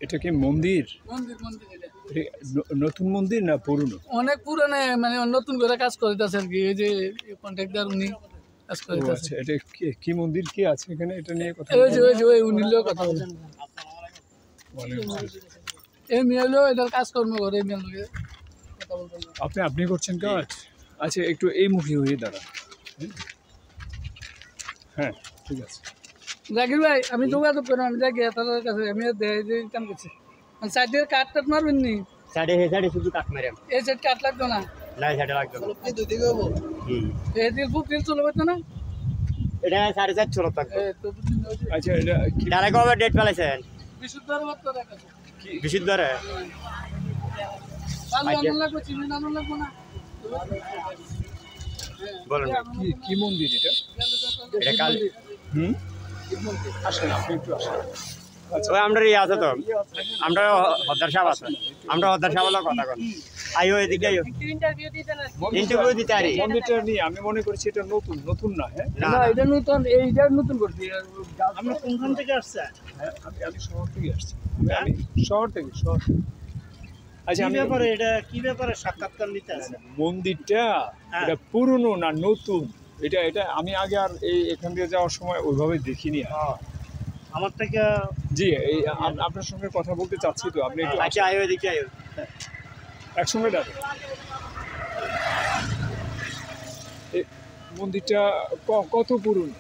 এটা কি মন্দির? মন্দির মন্দির এটা নতুন মন্দির না পুরনো? অনেক পুরানো, মানে নতুন করে কাজ করতেছে আর কি। এই যে কন্ট্রাক্টর উনি কাজ করতেছে। আচ্ছা, এটা কি মন্দির কি আছে এখানে, এটা নিয়ে কথা ওই উনি লোক কথা বলেন। এই মেয়েলো এটার কাজকর্ম করে, এই মেয়েলোকে কথা বলতেন। আপনি করছেন কাজ? আচ্ছা, একটু এই মুখী হয়ে দাঁড়ান। হ্যাঁ, ঠিক আছে। জাকির ভাই, আমি যোগাযোগ করলাম, আমি যাই তাদের কাছে, আমি কাম করছি। সাইডের কাঠ টাট মারবেন নি? সাইডে শুধু কাঠ মারে, এই সাইড কাঠ লাগতো না? না সাইডে লাগবে না। এই দিল ফুট দিল চলে পারতো না? এটা 4.5 ছিল থাকবে। আচ্ছা, এটা ডাইরেক্ট কবে ডেট ফেলাইছেন? বিশুদ্ধর মত রাখা কি বিশুদ্ধরে কাল জানো লাগবে, চিনি জানো লাগবে না? বলেন কি মন্দির এটা? এটা কাল আসেন, আপনি একটু আসেন। ওই আমরা আছে তো, আমরা হদ্দার সাহেব আছে, আমরা হদ্দার সাহেবের কথা কন। আইও এদিকে আইও, ইন্টারভিউ দিতে না? ইন্টারভিউ দিতে আরি। মন্দিরটা নিয়ে আমি মনে করছি এটা নতুন না। হ্যাঁ, না না, এটা নতুন, এইটা নতুন করছি। আমরা কোনখান থেকে আসছেন? হ্যাঁ, আমি শহর থেকে আসছি। আমি শহর থেকে। আচ্ছা, কি ব্যাপারে এটা, কি ব্যাপারে সাক্ষাৎকার নিতে আসছেন? মন্দিরটা এটা পুরনো না নতুন? এটা আমি আগে আর এখান দিয়ে যাওয়ার সময় ওইভাবে দেখিনি। আমার থেকে জি, আপনার সঙ্গে কথা বলতে চাচ্ছি তো, আপনি একটু আচ্ছা আইও এদিকে আইও। একসঙ্গে ডাকেন। মন্দিরটা কত পুরনো?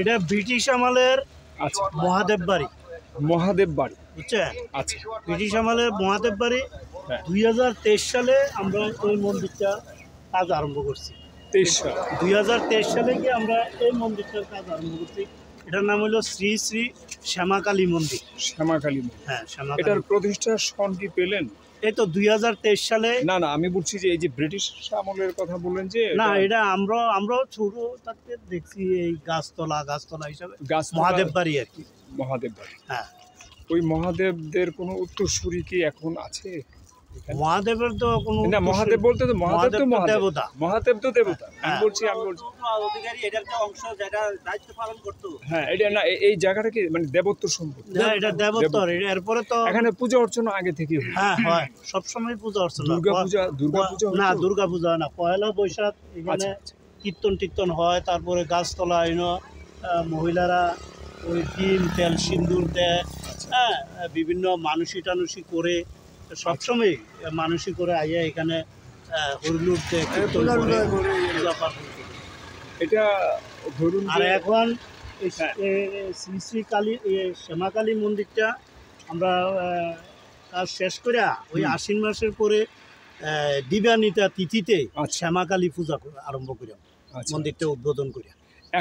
এটা ব্রিটিশ আমলের আচ্ছা, মহাদেব বাড়ি, মহাদেব বাড়ি। বুঝছেন? আচ্ছা, ব্রিটিশ আমলের মহাদেব বাড়ি। হ্যাঁ। 2023 সালে আমরা এই মন্দিরটা কাজ আরম্ভ করছি। 23 সাল। 2023 সালে গিয়ে আমরা এই মন্দিরটার কাজ আরম্ভ করছি। এটার নাম হলো শ্রী শ্রী শ্যামাকালী মন্দির। শ্যামাকালী মন্দির। হ্যাঁ, শ্যামাকালী। এটার প্রতিষ্ঠার সন কি পেলেন? এই তো 2023 সালে। না, আমি বলছি যে এই যে ব্রিটিশ আমলের কথা বললেন যে, না, এটা আমরাও ছোট থাকতে দেখছি এই গাছতলা হিসাবে মহাদেব বাড়ি আর কি। মহাদেব বাড়ি। হ্যাঁ, ওই মহাদেবদের কোনো উত্তরসূরি কি এখন আছে? মহাদেবের তো কোনো না, মহাদেব বলতে তো মহাদেব তো দেবতা। মহাদেব তো দেবতা। আমি হ্যাঁ। বলছি অধিকারী এটার যে অংশ যেটা দায়িত্ব পালন করতো। হ্যাঁ, এটা না, এই জায়গাটা কি মানে দেবত্ব সম্পত্তি? না, এটা দেবত্বর। এরপরে তো এখানে পূজা অর্চনা আগে থেকে হয়। হ্যাঁ হয়, সবসময় পূজা অর্চনা। দুর্গা পূজা না, দুর্গা পূজা না, পয়লা বৈশাখ এখানে আচ্ছা। কীর্তন হয়। তারপরে গাছতলা মহিলারা ওই ডিম তেল সিন্দুর দেয়। হ্যাঁ, বিভিন্ন মানসি করে সবসময় মানসি করে আইয়া এখানে হরিলুট দেয়, কীর্তন করে, পূজা পার্বণ করে। এটা ধরুন আর এখন শ্রী শ্রী কালী শ্যামাকালী মন্দিরটা আমরা কাজ শেষ করে ওই আশ্বিন মাসের পরে দিবানিতা তিথিতে শ্যামাকালী পূজা আরম্ভ করি, মন্দিরটা উদ্বোধন করি।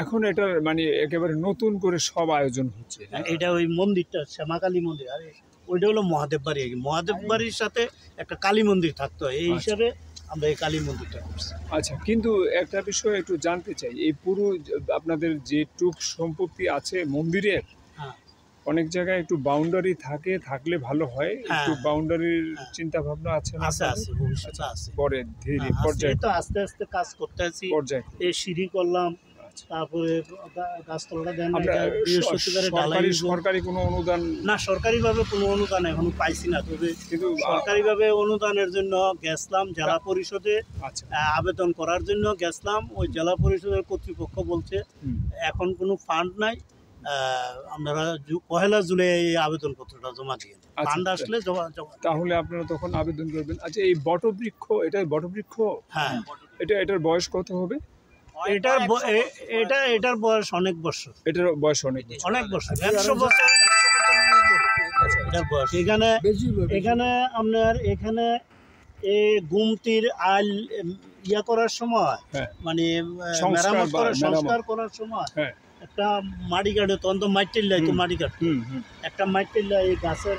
এখন এটা মানে একেবারে নতুন করে সব আয়োজন হচ্ছে। এটা ওই মন্দিরটা শ্যামাকালী মন্দির, আর ওইটা হলো মহাদেব বাড়ি। মহাদেব বাড়ির সাথে একটা কালী মন্দির থাকতো, এই হিসাবে আমরা এই কালী মন্দিরটা করছি। আচ্ছা, কিন্তু একটা বিষয় একটু জানতে চাই, এই পুরো আপনাদের যেটুক সম্পত্তি আছে মন্দিরের, অনেক জায়গায় একটু বাউন্ডারি থাকলে ভালো হয়। একটু বাউন্ডারির চিন্তা ভাবনা আছে না? আছে, ভবিষ্যতে আছে। পরে ধীরে পর্যায়ে তো আস্তে আস্তে কাজ করতে আছি। এই সিঁড়ি করলাম, তারপরে গাছতলাটা দেন। সরকারি কোনো অনুদান? না, সরকারিভাবে কোনো অনুদান এখনো পাইছি না। তবে কিন্তু সরকারিভাবে অনুদানের জন্য গেছিলাম জেলা পরিষদে, আবেদন করার জন্য গেছিলাম। ওই জেলা পরিষদের কর্তৃপক্ষ বলছে এখন কোনো ফান্ড নাই, আপনারা 1 জুলাই এই আবেদনপত্রটা জমা দিয়ে ফান্ড আসলে তাহলে আপনারা তখন আবেদন করবেন। আচ্ছা, এই বটবৃক্ষ, এটা বটবৃক্ষ? হ্যাঁ। এটার বয়স কত হবে? এটার বয়স অনেক বছর। এটার বয়স অনেক বছর, 100 বছর এটার বয়স। এখানে আপনার গুমতির আল করার সময়, মানে সংস্কার করার সময় একটা মাটি কাটে, তখন তো মাটির লাই, তো মাটি কাটে একটা মাটির লাই, এই গাছের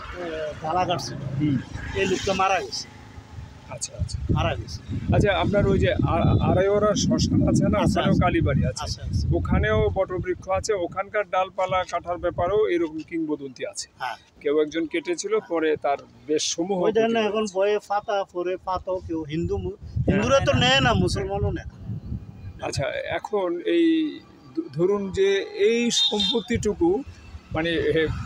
ডালা কাটছে, এই লোকটা মারা গেছে। আচ্ছা, মারা গেছে। আচ্ছা, আপনার ওই যে আড়াইওরা শ্মশান আছে না, ওখানেও কালীবাড়ি আছে, ওখানেও বটবৃক্ষ আছে। ওখানকার ডালপালা কাটার ব্যাপারেও এরকম কিংবদন্তি আছে। কেউ একজন কেটেছিল, পরে তার বেশ সমূহ এখন বয়ে ফাতা পরে ফাতাও কেউ হিন্দুরা তো নেয় না, মুসলমানও নেয়। আচ্ছা, এখন এই ধরুন যে এই সম্পত্তিটুকু মানে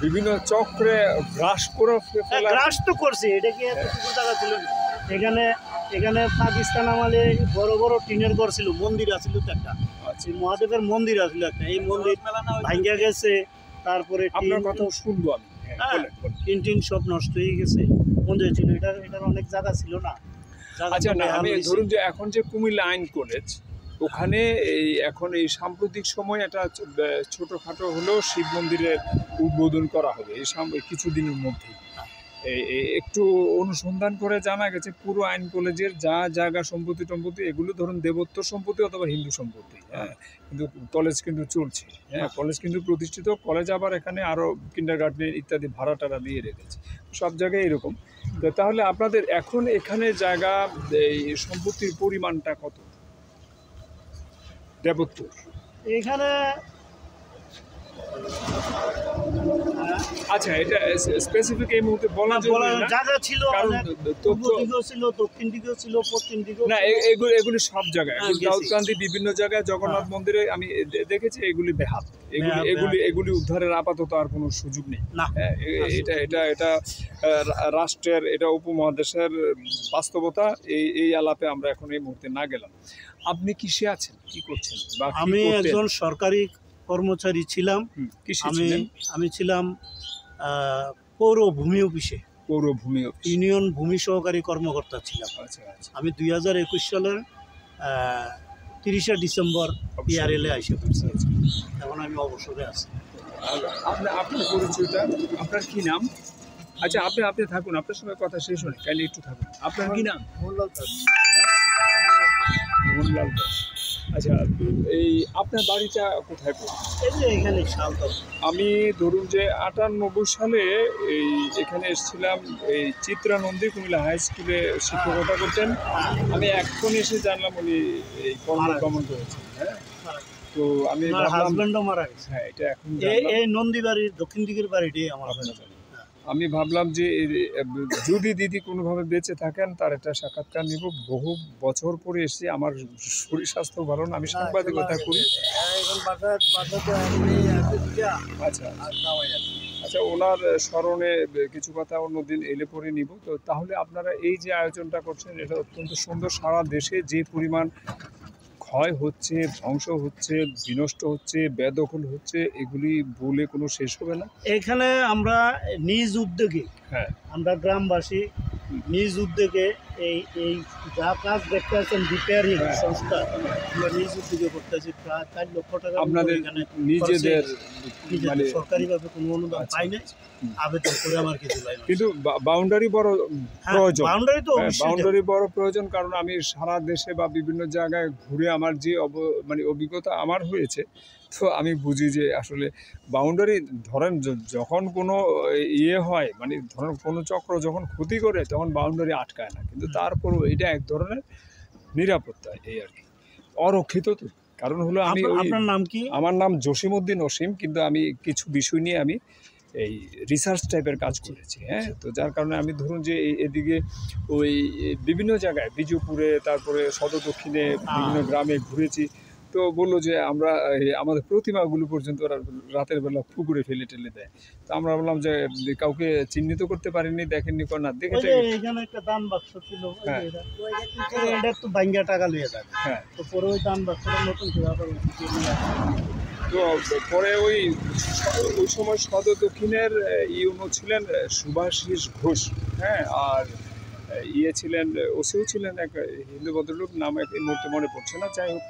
বিভিন্ন চক্রে গ্রাস করে ফেলা। গ্রাস তো করছে, এটা কি এতটুকু জায়গা ছিল না? এখানে এখানে পাকিস্তান আমলে বড় বড় টিনের ঘর ছিল, মন্দির আছিল তো একটা, আচ্ছা, মহাদেবের মন্দির আছিল একটা, এই মন্দির ভাঙ্গা গেছে, তারপরে আপনার কথা শুনবো আমি। হ্যাঁ, টিন সব নষ্ট হয়ে গেছে। মন্দির ছিল, এটার অনেক জায়গা ছিল না। আচ্ছা, না আমি ধরুন যে এখন যে কুমিল্লা আইন কলেজ, ওখানে এখন এই সাম্প্রতিক সময় একটা ছোটোখাটো হলেও শিব মন্দিরের উদ্বোধন করা হবে এই কিছুদিনের মধ্যেই। একটু অনুসন্ধান করে জানা গেছে পুরো আইন কলেজের যা জায়গা সম্পত্তি টম্পত্তি এগুলো ধরুন দেবত্ব সম্পত্তি অথবা হিন্দু সম্পত্তি। হ্যাঁ, কিন্তু কলেজ কিন্তু চলছে। হ্যাঁ, কলেজ কিন্তু প্রতিষ্ঠিত। কলেজ আবার এখানে আরও কিন্ডারগার্টেন ইত্যাদি ভাড়া টাড়া দিয়ে রেখেছে, সব জায়গায় এরকম। তো তাহলে আপনাদের এখন এখানে জায়গা এই সম্পত্তির পরিমাণটা কত দেবত্ব এখানে? আচ্ছা, এটা স্পেসিফিক এই মুহূর্তে বলা যাবে না, জায়গা ছিল, কারণ পূর্ব দিকেও ছিল, দক্ষিণ দিকেও ছিল, পশ্চিম দিকেও না, এগুলি সব জায়গায়। দাউদকান্দি বিভিন্ন জায়গায় জগন্নাথ মন্দিরে আমি দেখেছি এগুলি বেহাত। এগুলি উদ্ধারের আপাতত আর কোনো সুযোগ নেই। এটা রাষ্ট্রের, এটা উপমহাদেশের বাস্তবতা। এই আলাপে আমরা এখন এই মুহূর্তে না গেলাম। আপনি কিসে আছেন, কি করছেন? আমি একজন সরকারি কর্মচারী ছিলাম। আমি ছিলাম পৌর ভূমি অফিসে, ইউনিয়ন ভূমি সহকারী কর্মকর্তা ছিলাম। আমি 2021 সালের 30শে ডিসেম্বর পিআরএলে এসে পড়ছি। এখন আমি অবসরে আছি। আপনার পরিচয়টা, আপনার কি নাম? আচ্ছা, আপনি থাকুন, আপনার সঙ্গে কথা শেষ হলে কাইলে একটু থাকুন। আপনার কি নাম? মোহনলাল দাস। আচ্ছা, এই আপনার বাড়িটা কোথায় পড়ে? এখানে আমি ধরুন যে 98 সালে এখানে এসেছিলাম, এই চিত্রানন্দী কুমিল্লা হাই স্কুলে শিক্ষকতা করতেন। আমি এখন এসে জানলাম উনি এই কর্মগমন করেছেন। হ্যাঁ, তো আমি হাজবেন্ডও মারা গেছে। হ্যাঁ, এটা এখন এই নন্দী বাড়ির দক্ষিণ দিকের বাড়িটাই আমার বাড়ি। আমি ভাবলাম যে যদি দিদি কোনোভাবে বেঁচে থাকেন তার একটা সাক্ষাৎকার নিব। বহু বছর পরে এসে আমার শরীর স্বাস্থ্য ভালো না, আমি সাংবাদিকতা করি। আচ্ছা, ওনার স্মরণে কিছু কথা অন্যদিন এলে পরে নিব। তো তাহলে আপনারা এই যে আয়োজনটা করছেন এটা অত্যন্ত সুন্দর। সারা দেশে যে পরিমাণ ক্ষয় হচ্ছে, ধ্বংস হচ্ছে, বিনষ্ট হচ্ছে, বেদখল হচ্ছে, এগুলি বলে কোনো শেষ হবে না। এখানে আমরা নিজ উদ্যোগে, আমরা গ্রামবাসী নিজ উদ্যোগে এই যা কাজ দেখতে আছেন রিপেয়ারিং সংস্থা, আমরা নিজ উদ্যোগে করতেছি। প্রায় 4 লক্ষ টাকা আপনাদের নিজেদের সরকারিভাবে কোনো অনুদান পাই নাই। আবেদন করে আমার কিছু লাগে, কিন্তু বাউন্ডারি বড় প্রয়োজন। বাউন্ডারি বড় প্রয়োজন, কারণ আমি সারা দেশে বা বিভিন্ন জায়গায় ঘুরে আমার যে অভিজ্ঞতা আমার হয়েছে, তো আমি বুঝি যে আসলে বাউন্ডারি ধরেন যখন কোনো হয়, মানে ধরেন কোনো চক্র যখন ক্ষতি করে তখন বাউন্ডারি আটকায় না, কিন্তু তারপরও এটা এক ধরনের নিরাপত্তা, এই আর কি, অরক্ষিত। তো কারণ হলো আমি, আপনার নাম কি? আমার নাম জসিমউদ্দিন অসীম, কিন্তু আমি কিছু বিষয় নিয়ে আমি এই রিসার্চ টাইপের কাজ করেছি। হ্যাঁ, তো যার কারণে আমি ধরুন যে এদিকে ওই বিভিন্ন জায়গায় বিজুপুরে, তারপরে সদর দক্ষিণে বিভিন্ন গ্রামে ঘুরেছি। তো বললো যে আমরা আমাদের প্রতিমাগুলো পর্যন্ত রাতের বেলা পুকুরে ফেলে টেলে দেয়। তো আমরা বললাম যে কাউকে চিহ্নিত করতে পারিনি, দেখেননি, না দেখে এখানে একটা দান বাক্স ছিল, এটা একটু ভাঙ্গা টাকা লইয়া যায়। হ্যাঁ, তো পরে ওই দান বাক্সটা নতুন তো পরে ওই সময় সদর দক্ষিণের ইউনো ছিলেন সুভাষিস ঘোষ। হ্যাঁ, আর ছিলেন ওসিও ছিলেন এক হিন্দু ভদ্রলোক, নাম এই মুহূর্তে মনে পড়ছে না। যাই হোক,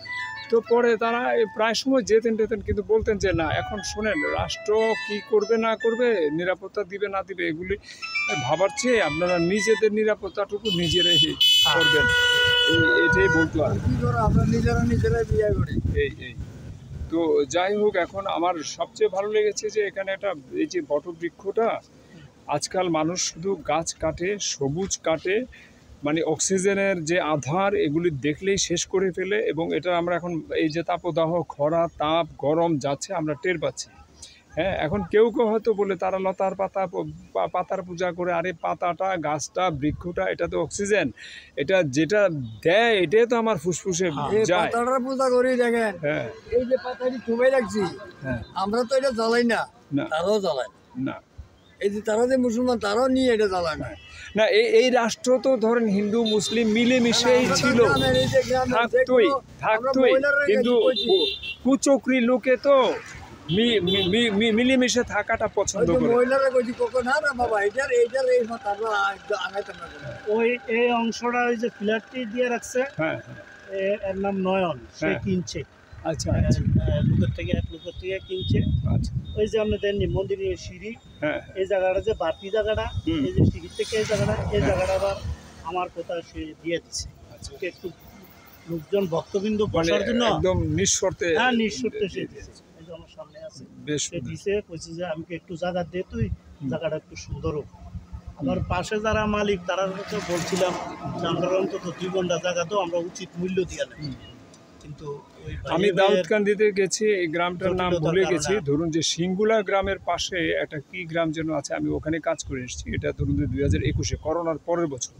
তো পরে তারা প্রায় সময় যেতেন, কিন্তু বলতেন যে না, এখন শোনেন, রাষ্ট্র কি করবে না করবে, নিরাপত্তা দিবে না দিবে, এগুলি ভাবার চেয়ে আপনারা নিজেদের নিরাপত্তাটুকু নিজেরাই করবেন, এটাই বলতো। আর আমরা নিজেরাই বিয়ে করি। এই তো যাই হোক, এখন আমার সবচেয়ে ভালো লেগেছে যে এখানে একটা এই যে বটবৃক্ষটা, আজকাল মানুষ শুধু গাছ কাটে, সবুজ কাটে, মানে অক্সিজেনের যে আধার এগুলি দেখলেই শেষ করে ফেলে। এবং এটা আমরা এখন এই যে তাপদাহ, খরা, তাপ, গরম যাচ্ছে আমরা টের পাচ্ছি। হ্যাঁ, এখন কেউ হয়তো বলে তারা লতার পাতার পূজা করে, আরে পাতাটা, গাছটা, বৃক্ষটা, এটা তো অক্সিজেন, এটা যেটা দেয় এটাই তো আমার ফুসফুসে যায়। পূজা করি দেখেন, এই যে পাতাটি চুবাই রাখছি, আমরা তো এটা জ্বালাই না, না তারাও জ্বালায় না এই যে তারা যে মুসলমান তারাও নিয়ে এটা জ্বালায় না না এই রাষ্ট্র তো ধরেন হিন্দু মুসলিম মিলেমিশেই ছিল, থাকতোই কিন্তু কুচক্রি লোকে তো মিলেমিশে থাকাটা পছন্দ করে। মহিলারা কইছি কোকো না না বাবা এইটার এই তারা আগাইতে না ওই এই অংশটা ওই যে ফ্ল্যাটটি দিয়ে রাখছে, হ্যাঁ এর নাম নয়ন, সে হ্যাঁ। কিনছে আচ্ছা আচ্ছা লোকের থেকে কিনছে। আচ্ছা ওই যে আমরা দেননি মন্দিরের সিঁড়ি, হ্যাঁ এই জায়গাটা যে বাতি জায়গাটা, এই যে সিঁড়ি থেকে এই জায়গাটা আবার আমার কোথায় সে দিয়ে দিচ্ছে। আচ্ছা একটু লোকজন ভক্তবিন্দু মানে বসার জন্য একদম নিঃশর্তে হ্যাঁ নিঃশর্তে সে দিয়েছে। এই যে আমার সামনে আছে, বেশ সে দিছে, কইছে যে আমাকে একটু জায়গা দে, তুই জায়গাটা একটু সুন্দর হোক। আবার পাশে যারা মালিক তারা তো বলছিলাম যে আমরা অন্তত 2 ঘন্টা জায়গা তো আমরা উচিত মূল্য দিয়ে নেব, কিন্তু ওই আমি দাউদকান্দিতে গেছি, এই গ্রামটার নাম ভুলে গেছি, ধরুন যে সিঙ্গুলা গ্রামের পাশে একটা কি গ্রাম যেন আছে, আমি ওখানে কাজ করে এসেছি, এটা ধরুন যে 2021-এ করোনার পরের বছর।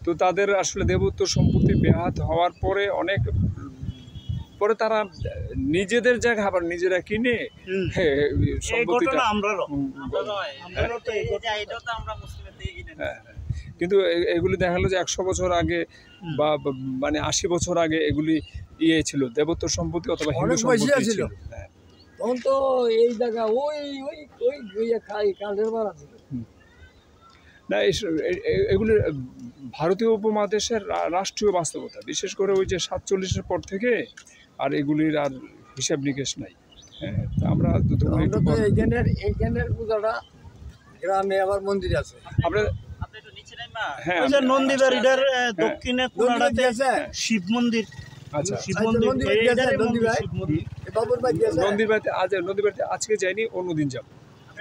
তো তাদের আসলে দেবোত্তর সম্পত্তি ব্যাহত হওয়ার পরে অনেক পরে তারা নিজেদের জায়গা আবার নিজেরা কিনে সম্পত্তিটা কিন্তু এগুলি দেখা গেলো যে 100 বছর আগে বা মানে 80 বছর আগে এগুলি ছিল দেবোত্তর সম্পত্তি অথবা হিন্দু সম্পত্তি ছিল। তখন তো এই জায়গা ওই ওই ওই কালের বার আছে না এগুলি ভারতীয় উপমহাদেশের রাষ্ট্রীয় বাস্তবতা, বিশেষ করে ওই যে 47-এর পর থেকে আর এগুলির আর হিসাব নিকেশ নাই। হ্যাঁ আমরা এইখানের পূজাটা গ্রামে আবার মন্দির আছে, আমরা হ্যাঁ নন্দীবাড়িটার দক্ষিণে কোনাটাতে আছে শিব মন্দির। আচ্ছা শিব মন্দির নন্দীবাড়িতে আজকে যাইনি, অন্যদিন যাব।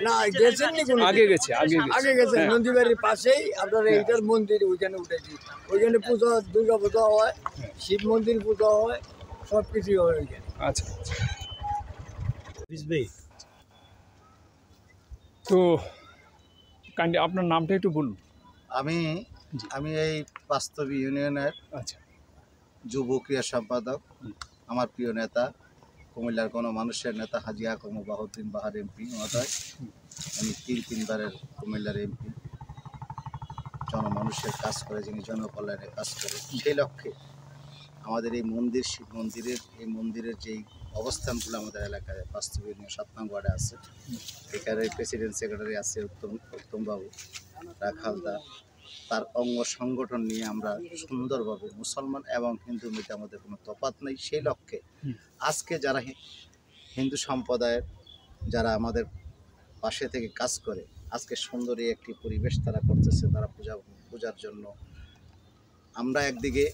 না গেছেন নি কোনো? আগে গেছে নন্দীবাড়ির পাশেই আপনার এইটার মন্দির, ওইখানে উঠেছি। ওইখানে পুজো, দুর্গা পূজা হয়, শিব মন্দির পূজা হয়, সব কিছুই হয় ওইখানে। আচ্ছা তো কান্ডি আপনার নামটা একটু বলুন। আমি এই বাস্তবী ইউনিয়নের আচ্ছা যুব ক্রিয়া সম্পাদক। আমার প্রিয় নেতা কুমিল্লার গণমানুষের নেতা হাজী আকম বাহাউদ্দিন বাহার এমপি মহোদয়। আমি 3বারের কুমিল্লার এমপি, জনমানুষের কাজ করে, যিনি জনকল্যাণের কাজ করে। সেই লক্ষ্যে আমাদের এই মন্দির, শিব মন্দিরের যেই অবস্থানগুলো আমাদের এলাকায় বাস্তব ইউনিয়ন 7 নং ওয়ার্ডে আছে, এখানে প্রেসিডেন্ট সেক্রেটারি আছে উত্তমবাবু রাখালদা, তার অঙ্গ সংগঠন নিয়ে আমরা সুন্দরভাবে মুসলমান এবং হিন্দুর মধ্যে আমাদের কোনো তফাৎ নেই। সেই লক্ষ্যে আজকে যারা হিন্দু সম্প্রদায়ের যারা আমাদের পাশে থেকে কাজ করে, আজকে সুন্দরী একটি পরিবেশ তারা করতেছে, তারা পূজার জন্য। আমরা একদিকে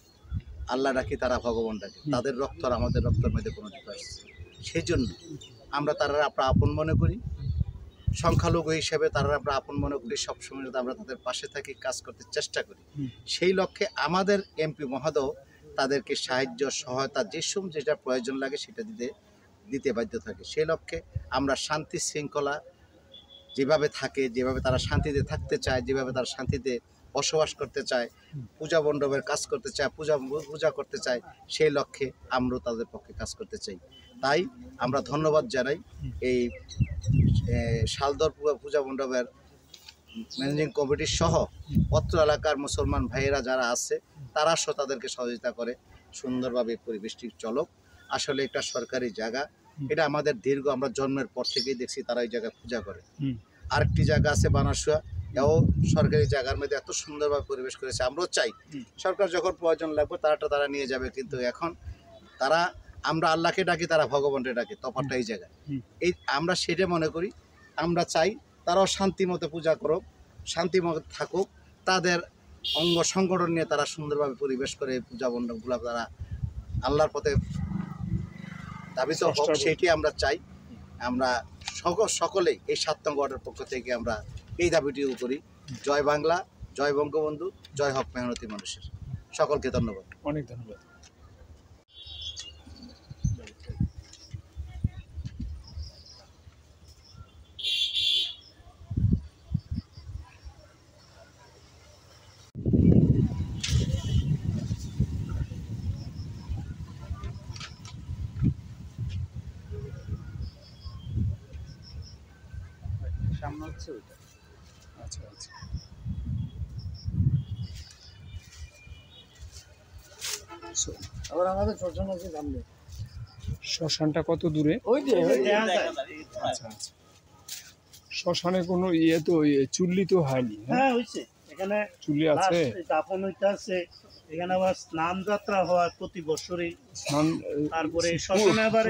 আল্লাহ ডাকি, তারা ভগবান ডাকি, তাদের রক্ত আর আমাদের রক্তের মধ্যে কোনো ডিফারেন্স। সেই জন্য আমরা তারা আপন মনে করি, সংখ্যালঘু হিসেবে তারা আমরা আপন মনে করি, সবসময় আমরা তাদের পাশে থাকি, কাজ করতে চেষ্টা করি। সেই লক্ষ্যে আমাদের এমপি মহোদয় তাদেরকে সাহায্য সহায়তা যেটা প্রয়োজন লাগে সেটা দিতে বাধ্য থাকে। সেই লক্ষ্যে আমরা শান্তি শৃঙ্খলা যেভাবে থাকে, যেভাবে তারা শান্তিতে থাকতে চায়, যেভাবে তারা শান্তিতে বসবাস করতে চায়, পূজা মণ্ডপের কাজ করতে চায়, পূজা করতে চায়, সেই লক্ষ্যে আমরাও তাদের পক্ষে কাজ করতে চাই। তাই আমরা ধন্যবাদ জানাই এই শালদর পূজা মণ্ডপের ম্যানেজিং কমিটির সহ অত্র এলাকার মুসলমান ভাইয়েরা যারা আছে, তারা সহ তাদেরকে সহযোগিতা করে সুন্দরভাবে পরিবেশটি চলক। আসলে একটা সরকারি জায়গা, এটা আমাদের আমরা জন্মের পর থেকেই দেখছি তারা এই জায়গায় পূজা করে। আরেকটি জায়গা আছে বানাসুয়া, এও সরকারি জায়গার মধ্যে এত সুন্দরভাবে পরিবেশ করেছে। আমরাও চাই সরকার যখন প্রয়োজন লাগবে তারা নিয়ে যাবে, কিন্তু এখন আমরা আল্লাহকে ডাকি, তারা ভগবানকে ডাকে, তফাৎটা এই জায়গায়। আমরা সেটা মনে করি, আমরা চাই তারাও শান্তি মতো পূজা করুক, শান্তি মতো থাকুক, তাদের অঙ্গ সংগঠন নিয়ে তারা সুন্দরভাবে পরিবেশ করে পূজা মণ্ডপগুলো তারা আল্লাহর পথে দাবিত হোক, সেটি আমরা চাই। আমরা সকলেই এই 7 নং ওয়ার্ডের পক্ষ থেকে আমরা এই দাবিটিও করি। জয় বাংলা, জয় বঙ্গবন্ধু, জয় হক মেহনতি মানুষের। সকলকে ধন্যবাদ। অনেক ধন্যবাদ। হচ্ছে ওইটা। আচ্ছা আচ্ছা। আবার আমাদের শ্মশান আছে সামনে। শ্মশানটা কত দূরে? ওই যে আচ্ছা আচ্ছা। শ্মশানে কোনো ইয়ে তো চুল্লি তো হয়নি? হ্যাঁ হয়েছে, এখানে চুল্লি আছে, দাফন হইতে আছে, এখানে আবার স্নান যাত্রা হয় প্রতি বছরই। স্নান তারপরে শ্মশানে আবার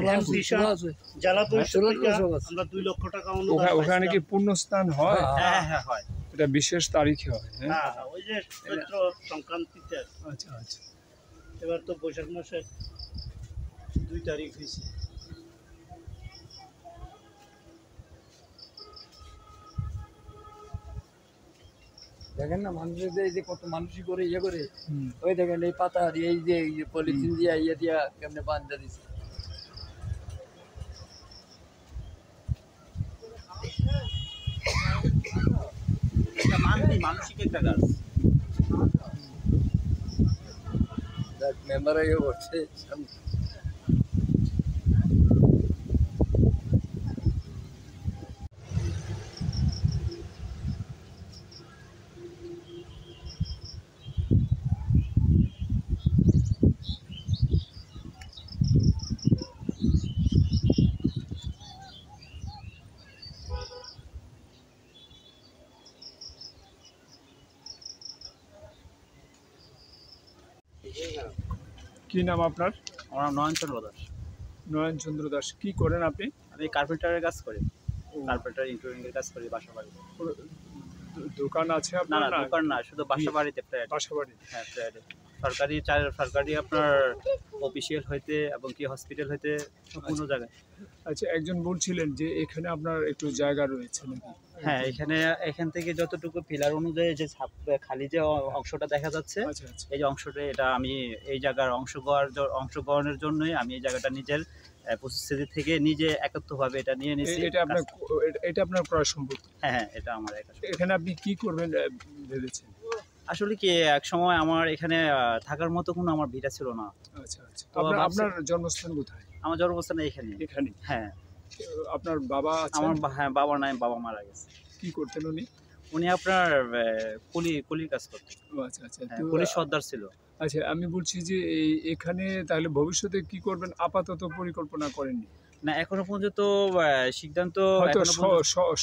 জেলা পরিষদ থেকে আমরা 2 লক্ষ টাকা অনুদান ওখানে কি পুণ্য স্নান হয়? হ্যাঁ হ্যাঁ হয়। এটা বিশেষ তারিখে হয়? হ্যাঁ হ্যাঁ, ওই যে চৈত্র সংক্রান্তিতে। আচ্ছা আচ্ছা। এবার তো বৈশাখ মাসে 2 তারিখ হয়েছে। দেখেন না মানুষের এই যে কত মানুষই করে ইয়ে করে, ওই দেখেন এই পাতা এই যে পলিথিন দিয়া ইয়ে দিয়া কেমনে বান্ধা দিচ্ছে। মানসিক একটা গাছ। মেম্বার ইয়ে করছে। কি নাম আপনার? আমার নাম নয়নচন্দ্র দাস। নয়নচন্দ্র দাস। কি করেন আপনি? আমি কার্পেন্টারের কাজ করি, কার্পেন্টার ইন্টারিয়রিং এর কাজ করি বাসা বাড়িতে। দোকান আছে না আপনার? না, দোকান না, শুধু বাসা বাড়িতে ফ্ল্যাট। বাসা বাড়ি? হ্যাঁ ফ্ল্যাটে। সরকারি আপনার অফিসিয়াল হইতে এবং কি হসপিটাল হইতে কোনো জায়গায়। আচ্ছা, একজন বলছিলেন যে এখানে আপনার একটু জায়গা রয়েছে নাকি? হ্যাঁ, এখান থেকে যতটুকু পিলার অনুযায়ী যে খালি যে অংশটা দেখা যাচ্ছে, আচ্ছা আচ্ছা। এই যে অংশটা, এটা আমি এই জায়গার অংশগ্রহণের জন্যই আমি এই জায়গাটা নিজের পরিস্থিতি থেকে নিজে একাত্মভাবে এটা নিয়ে নিয়েছি। এটা আপনার ক্রয় সম্পত্তি? হ্যাঁ হ্যাঁ, এটা আমার একা। এখানে আপনি কি করবেন ভেবেছেন? আসলে কি, এক সময় আমার এখানে থাকার মতো কোনো আমার ভিটা ছিল না। আচ্ছা আচ্ছা। আপনার জন্মস্থান কোথায়? আমার জন্মস্থান এখানে। এখানে? হ্যাঁ। আপনার বাবা আছেন? আমার হ্যাঁ, বাবা নাই, বাবা মারা গেছে। কি করতেন উনি? উনি আপনার কুলির কাজ করতেন। আচ্ছা আচ্ছা। পুলিশ সর্দার ছিল। আচ্ছা, আমি বলছি যে এখানে তাহলে ভবিষ্যতে কি করবেন আপাতত পরিকল্পনা করেননি? না, এখনো পর্যন্ত সিদ্ধান্ত,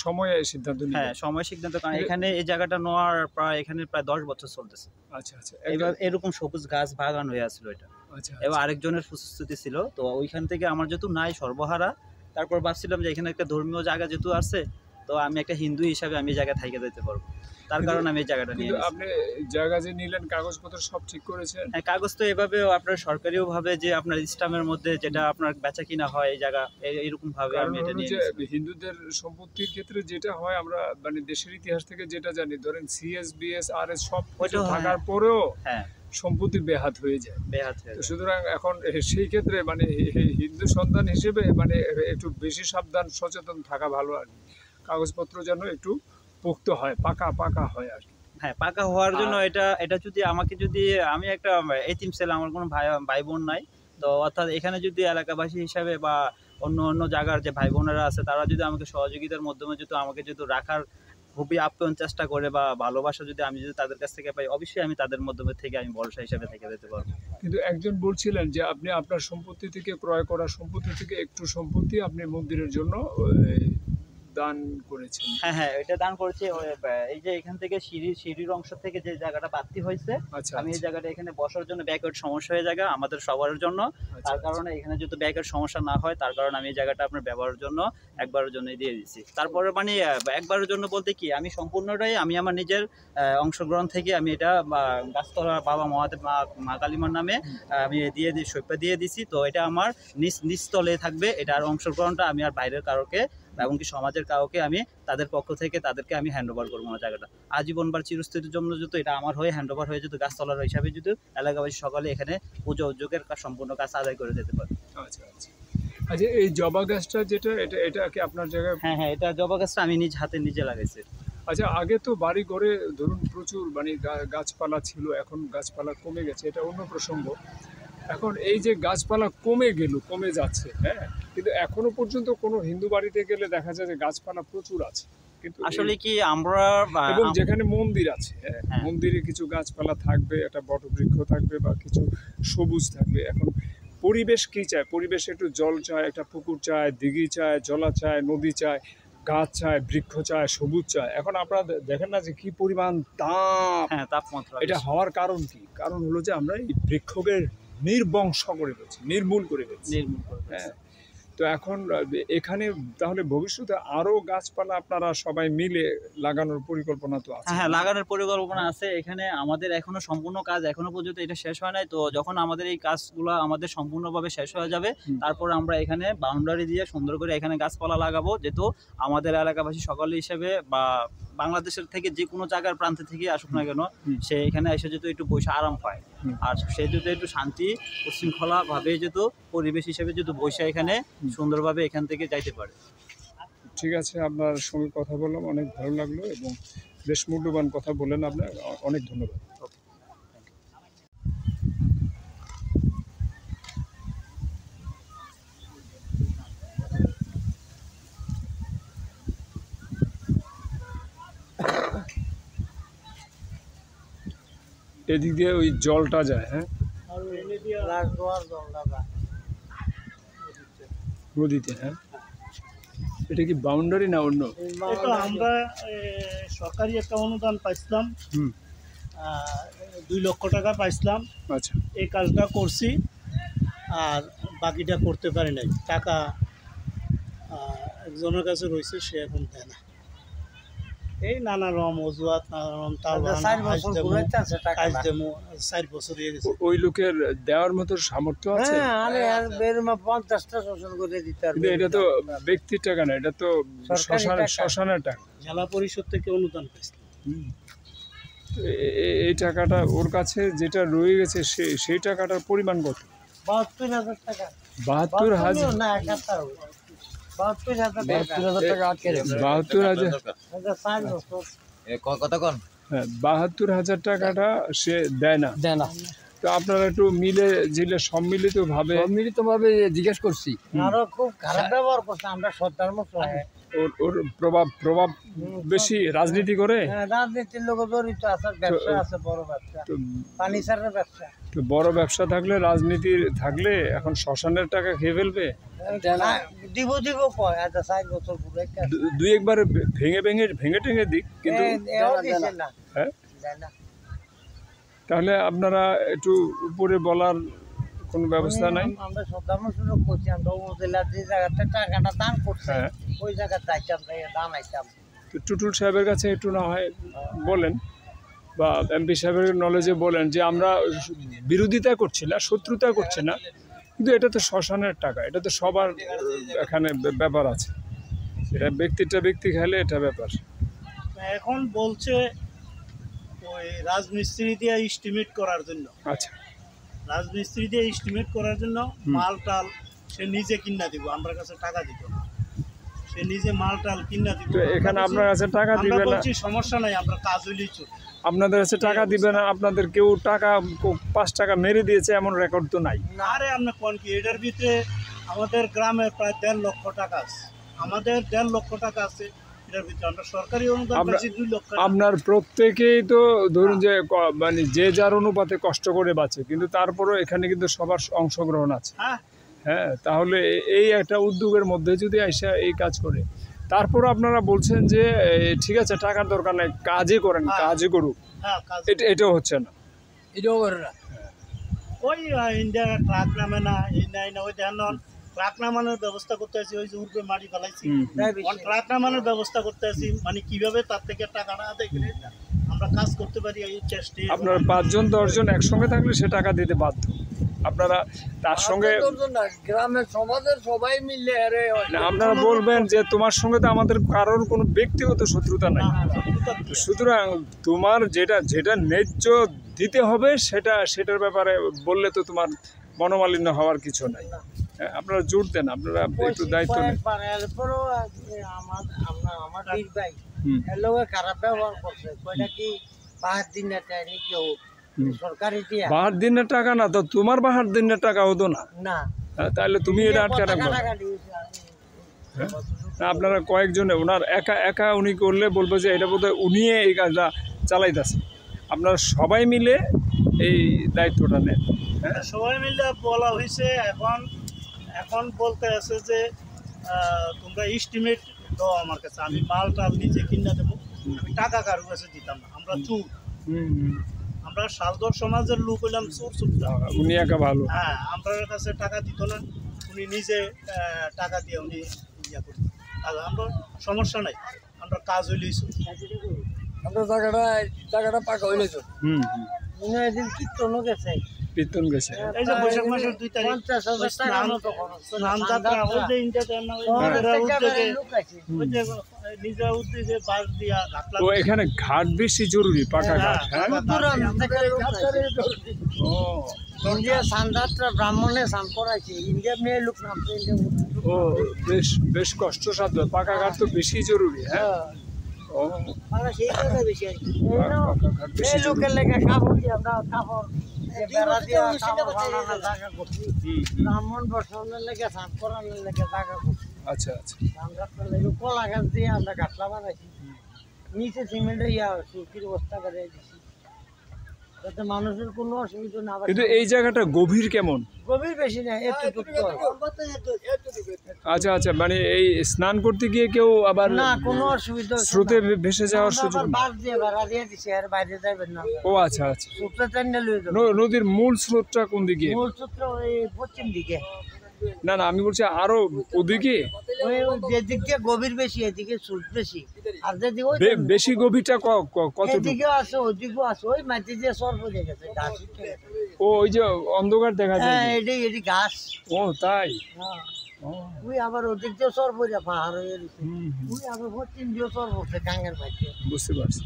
সময়ে সিদ্ধান্ত নিবেন। হ্যাঁ, সময় সিদ্ধান্ত, কারণ এখানে এই জায়গাটা নেওয়ার এখানে প্রায় 10 বছর চলতেছে। আচ্ছা আচ্ছা। এবার এরকম সবুজ গাছ বাগান হয়ে আসলো এটা। আচ্ছা। এবার আরেকজনের প্রস্তুতি ছিল, তো ওইখান থেকে আমার যেহেতু নাই, সর্বহারা, তারপর ভাবছিলাম যে এখানে একটা ধর্মীয় জায়গা যেহেতু আছে, তো আমি একটা হিন্দু হিসাবে আমি এই জায়গায় থাইকে যেতে পারবো, তার কারণে আমি এই জায়গাটা নিয়ে নিয়েছি। আপনি জায়গা যে নিলেন, কাগজপত্র সব ঠিক করেছেন? হ্যাঁ, কাগজ তো এভাবে আপনার সরকারিও ভাবে যে আপনার ইসলামের মধ্যে যেটা আপনার বেচা কিনা হয় এই জায়গা, এরকম ভাবে আমি এটা নিয়ে নিয়েছি। হিন্দুদের সম্পত্তির ক্ষেত্রে যেটা হয়, আমরা মানে দেশের ইতিহাস থেকে যেটা জানি, ধরেন সিএসবিএস আর সব কিছু থাকার পরেও হ্যাঁ সম্পত্তি বেহাত হয়ে যায়। সুতরাং এখন সেই ক্ষেত্রে মানে হিন্দু সন্তান হিসেবে মানে একটু বেশি সাবধান সচেতন থাকা ভালো আর কি। কাগজপত্র যেন একটু পোক্ত হয়, পাকা হয় আর কি। হ্যাঁ, পাকা হওয়ার জন্য এটা যদি আমি একটা এতিম ছেলে, আমার কোনো ভাই বোন নাই, তো অর্থাৎ এখানে যদি এলাকাবাসী হিসাবে বা অন্য জায়গার যে ভাই বোনেরা আছে, তারা যদি আমাকে সহযোগিতার মাধ্যমে আমাকে রাখার খুবই আপ্যায়ন চেষ্টা করে বা ভালোবাসা আমি যদি তাদের কাছ থেকে পাই, অবশ্যই আমি তাদের মাধ্যমে থেকে আমি ভরসা হিসাবে থেকে যেতে পারবো। কিন্তু একজন বলছিলেন যে আপনি আপনার সম্পত্তি থেকে, ক্রয় করা সম্পত্তি থেকে একটু সম্পত্তি আপনি মন্দিরের জন্য দান করেছেন। হ্যাঁ হ্যাঁ, এটা দান করেছি। এই যে এখান থেকে সিঁড়ির অংশ থেকে যে জায়গাটা বাড়তি হয়েছে, আমি এই জায়গাটা এখানে বসার জন্য ব্যাকওয়ার্ড সমস্যা হয়ে জায়গা আমাদের সবার জন্য, তার কারণে এখানে যদি ব্যাকওয়ার্ড সমস্যা না হয়, তার কারণে আমি এই জায়গাটা আপনার ব্যবহারের জন্য একবারের জন্য দিয়ে দিচ্ছি। তারপরে মানে একবারের জন্য বলতে কি, আমি সম্পূর্ণটাই আমি আমার নিজের অংশগ্রহণ থেকে আমি এটা গাছতলা বাবা মহাদেব মা কালীমার নামে আমি সৈপা দিয়ে দিছি। তো এটা আমার নিচতলে থাকবে, এটার অংশগ্রহণটা আমি আর বাইরের কারোকে এমনকি সমাজের কাউকে আমি তাদের পক্ষ থেকে তাদেরকে আমি হ্যান্ড ওভার করবো না। জায়গাটা আজীবন বা চিরস্থায়ীর জন্য যদি এটা আমার হয়ে হ্যান্ড ওভার হয়ে যেত, গাছতলার হিসাবে যদি এলাকাবাসী সকালে এখানে পুজো উদ্যোগের সম্পূর্ণ কাজ আদায় করে যেতে পারে। আচ্ছা আচ্ছা। আচ্ছা, এই জবা গাছটা যেটা, এটা কি আপনার জায়গায়? হ্যাঁ হ্যাঁ, এটা জবা গাছটা আমি নিজ হাতে নিজে লাগাইছি। আচ্ছা, আগে তো বাড়ি ঘরে ধরুন প্রচুর মানে গাছপালা ছিল, এখন গাছপালা কমে গেছে, এটা অন্য প্রসঙ্গ। এখন এই যে গাছপালা কমে যাচ্ছে, হ্যাঁ, কিন্তু এখনো পর্যন্ত কোনো হিন্দু বাড়িতে গেলে দেখা যায় যে গাছপালা প্রচুর আছে, কিন্তু আসলে কি আমরা এবং যেখানে মন্দির আছে, মন্দিরে কিছু গাছপালা থাকবে, একটা বটবৃক্ষ থাকবে বা কিছু সবুজ থাকবে। এখন পরিবেশ কি চায়? পরিবেশ একটু জল চায়, একটা পুকুর চায়, দিঘি চায়, জলা চায়, নদী চায়, গাছ চায়, বৃক্ষ চায়, সবুজ চায়। এখন আপনারা দেখেন না যে কি পরিমাণ তাপমাত্রা, এটা হওয়ার কারণ কি? কারণ হলো যে আমরা এই বৃক্ষকে নির্বংশ করে ফেলছি, নির্মূল করে ফেলছি। হ্যাঁ, তো এখন এখানে তাহলে ভবিষ্যতে আরো গাছপালা আপনারা সবাই মিলে লাগানোর পরিকল্পনা তো আছে? হ্যাঁ, লাগানোর পরিকল্পনা আছে। এখানে আমাদের এখনো সম্পূর্ণ কাজ এখনো পর্যন্ত এটা শেষ হয় নাই। তো যখন আমাদের এই কাজগুলো আমাদের সম্পূর্ণভাবে শেষ হয়ে যাবে, তারপর আমরা এখানে বাউন্ডারি দিয়ে সুন্দর করে এখানে গাছপালা লাগাবো, যেহেতু আমাদের এলাকাবাসী সকলে হিসেবে বা বাংলাদেশের থেকে যে কোনো জায়গার প্রান্তে থেকে আসুক না কেন, সে এখানে এসে যেহেতু একটু বসে আরাম পায়, আর সে যদি একটু শান্তি উশৃঙ্খলা ভাবে যেহেতু পরিবেশ হিসেবে যেহেতু বসে এখানে সুন্দরভাবে এখান থেকে যাইতে পারে। ঠিক আছে, আপনার সঙ্গে কথা বললাম, অনেক ভালো লাগলো এবং বেশ মূল্যবান কথা বললেন। আপনার অনেক ধন্যবাদ। এদিক দিয়ে ওই জলটা যায়, হ্যাঁ, নদীতে। হ্যাঁ, এটা কি বাউন্ডারি না অন্য? এটা আমরা সরকারি একটা অনুদান পাইছিলাম, 2 লক্ষ টাকা পাইছিলাম। আচ্ছা, এই কাজটা করছি, আর বাকিটা করতে পারি নাই। টাকা একজনের কাছে রয়েছে, সে এখন দেয় না। এই নানা রকম অজুহাত, নানা রকম 4 বছর হয়ে গেছে। ওই লোকের দেওয়ার মতো সামর্থ্য আছে? কিন্তু এটা তো ব্যক্তির টাকা না, এটা তো শ্মশানের টাকা। জেলা পরিষদ থেকে অনুদান পাইছিল। এই টাকাটা ওর কাছে যেটা রয়ে গেছে সেই টাকাটার পরিমাণ কত? 72,000 টাকা। 72,000? না, 72,000 টাকা। 72,000? কতক্ষণ? হ্যাঁ, 72,000 টাকাটা সে দেয় না। তো আপনারা একটু সম্মিলিতভাবে জিজ্ঞেস করছি। আরো খুব খারাপ ব্যবহার করছে, আমরা শ্রদ্ধার মতো। ওর প্রভাব বেশি রাজনীতি করে। রাজনীতির লোক জড়িত আছে, ব্যবসা আছে, বড় ব্যবসা, ফার্নিচারের ব্যবসা। তো বড় ব্যবসা থাকলে, রাজনীতি থাকলে এখন শ্মশানের টাকা খেয়ে ফেলবে। দিব কয়, 4 বছর পুরো দুই একবার ভেঙে টেঙে দিক, কিন্তু হ্যাঁ, তাহলে আপনারা একটু উপরে বলার কোনো ব্যবস্থা নাই? আমরা শ্রদ্ধার করছি, আমরা উপজেলার যে জায়গাটা টাকাটা দান করছে, ওই জায়গায় যাইতাম, দান আইতাম। তো টুটুল সাহেবের কাছে একটু না হয় বলেন, বা এমপি সাহেবের নলেজে বলেন যে আমরা বিরোধিতা করছি না, শত্রুতা করছি না, কিন্তু এটা তো শ্মশানের টাকা, এটা তো সবার এখানে ব্যাপার আছে। এটা ব্যক্তি খেলে এটা ব্যাপার। এখন বলছে ওই রাজমিস্ত্রি দিয়ে এস্টিমেট করার জন্য। আচ্ছা, রাজমিস্ত্রি দিয়ে এস্টিমেট করার জন্য মাল টাল সে নিজে কিনা দিব, আমার কাছে টাকা দিব না। সে নিজে মাল টাল কিনা দিব। তো এখানে আপনার কাছে টাকা দিবে না? সমস্যা নাই, আমরা কাজ হইলেই চলবে। আপনাদের কাছে টাকা দিবে না? আপনাদের কেউ টাকা 5 টাকা মেরে দিয়েছে এমন রেকর্ড তো নাই? আরে আপনি কোন কি, এটার ভিতরে আমাদের গ্রামে প্রায় 1.5 লক্ষ টাকা আছে। আমাদের 1.5 লক্ষ টাকা আছে, এটার ভিতরে আমরা সরকারি অনুদান পাচ্ছি 2 লক্ষ। আপনার প্রত্যেকেই তো ধরুন যে মানে যে যার অনুপাতে কষ্ট করে বাঁচে, কিন্তু তারপরেও এখানে কিন্তু সবার অংশগ্রহণ আছে। হ্যাঁ, তাহলে এই একটা উদ্যোগের মধ্যে যদি আইসা এই কাজ করে, তারপর আপনারা বলছেন যে ঠিক আছে টাকার দরকার নাই, কাজই করেন, কাজই করুক, এটাও হচ্ছে না। এটাও করে না। ওই ইন্ডিয়া ট্রাক নামে না, এই নাই না, ওই ধ্যান ট্রাক নামানোর ব্যবস্থা করতে আছি, ওই যে উর্বে মাটি ফেলাইছি, ট্রাক নামানোর ব্যবস্থা করতে আছি, মানে কিভাবে তার থেকে টাকাটা আদায় করে আমরা কাজ করতে পারি এই চেষ্টা। আপনার 5 জন 10 জন একসঙ্গে থাকলে সে টাকা দিতে বাধ্য। আপনারা তার সঙ্গে গ্রামের সমাজের সবাই মিলে আপনারা বলবেন যে তোমার সঙ্গে তো আমাদের কারোর কোনো ব্যক্তিগত শত্রুতা নাই, সুতরাং তোমার যেটা ন্যায্য দিতে হবে সেটার ব্যাপারে বললে তো তোমার মনোমালিন্য হওয়ার কিছু নাই। আপনারা জোর দেন, আপনারা একটু দায়িত্ব নেন। খারাপ ব্যবহার করছে, কি 5 দিনের সরকারি বাহার দিনের টাকা না তো, তোমার বাহার দিনের টাকা হতো না, তাহলে তুমি এটা আটকে রাখবে। না, আপনারা কয়েকজনে, ওনার একা একা উনি করলে বলবো যে এটা বোধহয় উনি এই কাজটা চালাইতেছে, আপনারা সবাই মিলে এই দায়িত্বটা নেন। হ্যাঁ, সবাই মিলে বলা হয়েছে। এখন এখন বলতে আছে যে তোমরা এস্টিমেট দাও আমার কাছে, আমি মাল টাল নিজে কিনে দেবো, আমি টাকা কারো কাছে দিতাম না। আমরা চুর, আমরা শালদর সমাজের লোক হইলাম চোর চুরটা। উনি একা ভালো। হ্যাঁ, আমার কাছে টাকা দিত না, উনি নিজে টাকা দিয়ে উনি ইয়া করতেন। আর আমরা সমস্যা নাই, আমরা কাজ হইলেই আমরা জায়গাটা পাকা হইলে তো এদিন কীর্তনও গেছে, কীর্তন গেছে। এই যে বৈশাখ মাসের 2 তারিখ 50,000 টাকা মতো খরচ। স্নান যাত্রা, ওই যে ইন্ডিয়াতে না, ওই উদ্যোগে ওই যে নিজের উদ্যোগে বাস দিয়া ঘাটলা। তো এখানে ঘাট বেশি জরুরি, পাকা ঘাট। হ্যাঁ, ও ইন্ডিয়া সান্দাত্রা ব্রাহ্মণে স্নান করাইছে, ইন্ডিয়া মেয়ে লোক নামছে, ও বেশ বেশ কষ্টসাধ্য, পাকা ঘাট তো বেশি জরুরি। হ্যাঁ, ও সেই কথা বেশি আর কি। পাকা ঘাট বেশি এই লোকের লেগে কাপড় দিয়ে আমরা কাপড় বেড়া দিয়ে কাপড় বানানোর জায়গা করছি, ব্রাহ্মণ বর্ষণের লেগে স্নান করানোর লেগে জায়গা করছি। আচ্ছা আচ্ছা, সান্দাত্রার লেগে কলা গাছ দিয়ে আমরা গাছলা বানাইছি, নিচে সিমেন্টের সুতির বস্তা করে দিছি যাতে মানুষের কোনো অসুবিধা না হয়। কিন্তু এই জায়গাটা গভীর কেমন? গভীর বেশি না, একটু আচ্ছা আচ্ছা, মানে এই স্নান করতে গিয়ে কেউ আবার না, কোনো অসুবিধা স্রোতে ভেসে যাওয়ার সুযোগ নেই? বাস দিয়ে বেড়া দিয়ে দিছি, আর বাইরে যাবেন না। ও আচ্ছা আচ্ছা, সূত্রে টাইনে লয়ে যাবো। নদীর মূল স্রোতটা কোন দিকে? মূল সূত্র ওই পশ্চিম দিকে, না না, আমি বলছি আরো ওদিকে ওই যেদিক দিয়ে গভীর বেশি এদিকে স্রোত বেশি, আর যেদিকে ওই বেশি গভীরটা কত? এদিকেও আছে ওদিকেও আছে, ওই মাটি দিয়ে সর পড়ে গেছে, ঘাস উঠে গেছে। ও ওই যে অন্ধকার দেখা যায় হ্যাঁ, যে। এটি ঘাস। ও তাই? হ্যাঁ, ও, ওই আবার ওদিক দিয়ে সর পড়ে পাহাড় হয়ে গেছে, হুম, হুম, ওই আবার পশ্চিম দিয়ে সর পড়ছে গাঙ্গের মাঝে, বুঝতে পারছি।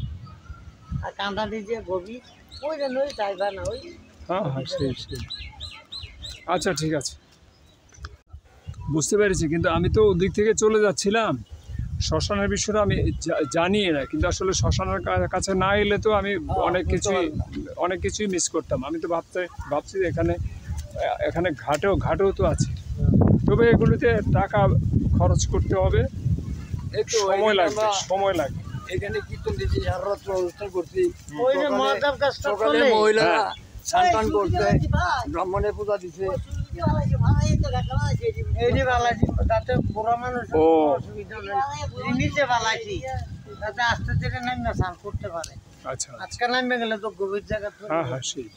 আর কান্দা দিয়ে গভীর ওই জন্য ওই চাইবা না ওই। হ্যাঁ হ্যাঁ, সেই সেই। আচ্ছা ঠিক আছে, বুঝতে পেরেছি। কিন্তু আমি তো ওদিক থেকে চলে যাচ্ছিলাম, শ্মশানের বিষয়টা আমি জানি না, কিন্তু আসলে শ্মশানের কাছে না এলে তো আমি অনেক কিছুই মিস করতাম। আমি তো ভাবছি যে এখানে ঘাটেও তো আছে, তবে এগুলিতে টাকা খরচ করতে হবে, একটু সময় লাগবে। এখানে কীর্তন দিচ্ছি, সারা রাত্র অনুষ্ঠান করছি। ওই যে মহাদেব গাছটা সকালে করলে মহিলারা স্নান টান করছে, ব্রাহ্মণের পূজা দিচ্ছে। এইটি বালাইছি যাতে বুড়া মানুষ ও। অসুবিধা নেই, নিচে বালাইছি যাতে আস্তে ধীরে নামে স্নান করতে পারে। আচ্ছা আচ্ছা, আজকে নামে গেলে তো গভীর জায়গা। হ্যাঁ হ্যাঁ সেই।